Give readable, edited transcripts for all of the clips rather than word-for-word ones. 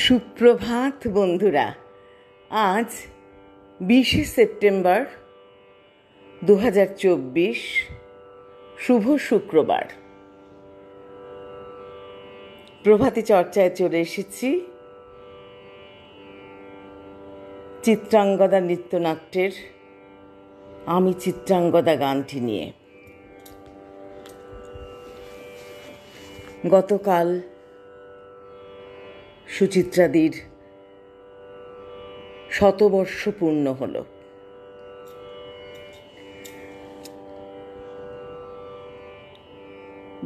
সুপ্রভাত বন্ধুরা। আজ 20শে সেপ্টেম্বর 2024, শুভ শুক্রবার। প্রভাতী চর্চায় চলে এসেছি চিত্রাঙ্গদা নৃত্যনাট্যের আমি চিত্রাঙ্গদা গানটি নিয়ে। গতকাল সুচিত্রাদির শতবর্ষ পূর্ণ হল।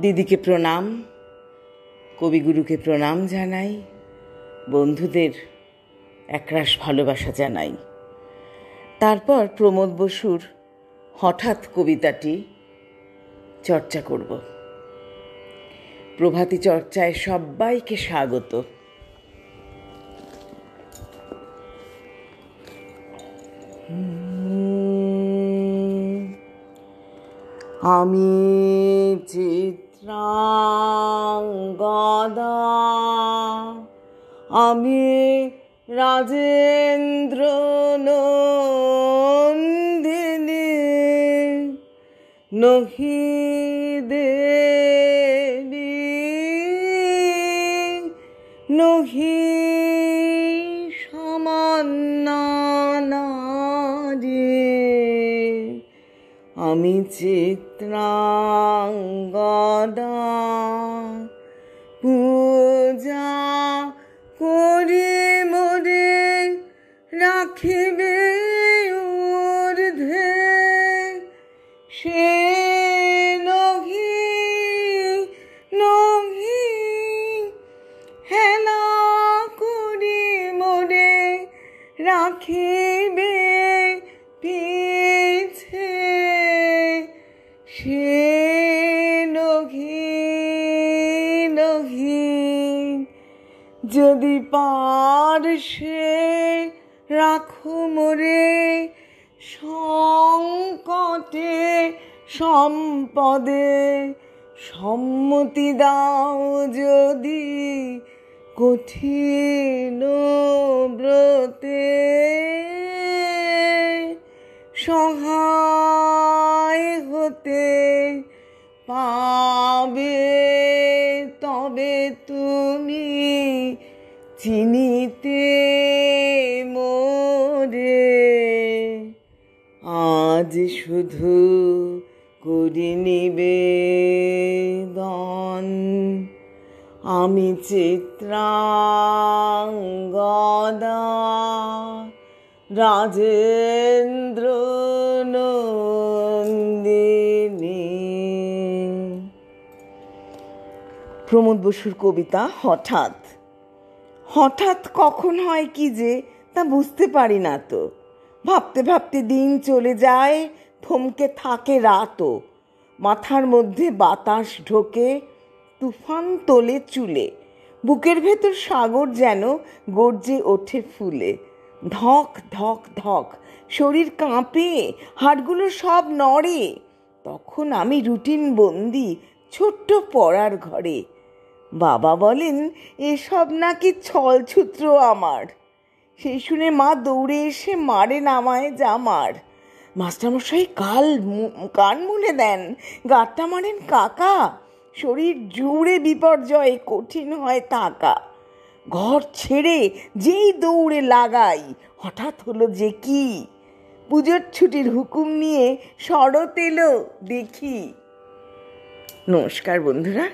দিদিকে প্রণাম, কবিগুরুকে প্রণাম জানাই, বন্ধুদের একরাশ ভালোবাসা জানাই। তারপর প্রমোদ বসুর হঠাৎ কবিতাটি চর্চা করব। প্রভাতী চর্চায় সবাইকে স্বাগত। আমি চিত্রাঙ্গদা, আমি রাজেন্দ্র নন্দিনী, নহি দেবী নহি সামান্যা নারী, আমি চিত্রাঙ্গদা, পূজা করি মোরে রাখিবে ঊর্ধ্বে, সে নহি নহি হেলা করি মোরে রাখিবে পিছে, সে নহি নহি যদি পারশে রাখো মোরে সংকটে সম্পদে, সম্মতি দাও যদি কঠিন ব্রতে, সহায় হতে পাবে তবে তুমি চিনিতে মোরে। আজ শুধু করি নিবেদন, আমি চিত্রাঙ্গদা, রাজেন্দ্র নন্দিনী। প্রমোদ বসুর কবিতা হঠাৎ। হঠাৎ কখন হয় কি যে তা বুঝতে পারি না তো। ভাবতে ভাবতে দিন চলে যায়, থমকে থাকে রাতও। মাথার মধ্যে বাতাস ঢোকে, তুফান তোলে চুলে, বুকের ভেতর সাগর যেন গর্জে ওঠে ফুলে। ধক ধক ধক শরীর কাঁপে, হাড়গুলো সব নড়ে। তখন আমি রুটিন বন্দি ছোট্ট পড়ার ঘরে। বাবা বলেন এসব নাকি ছলছুত্র আমার। সেই শুনে মা দৌড়ে এসে মারে নামায় জামার। মাস্টারমশাই কান মুলে দেন, গাঁটটা মারেন কাকা। শরীর জুড়ে বিপর্যয়ে কঠিন হয় থাকা। ঘর ছেড়ে যেই দৌড়ে লাগাই, হঠাৎ হলো যে কি, পুজোর ছুটির হুকুম নিয়ে শরৎ এলো দেখি। নমস্কার বন্ধুরা।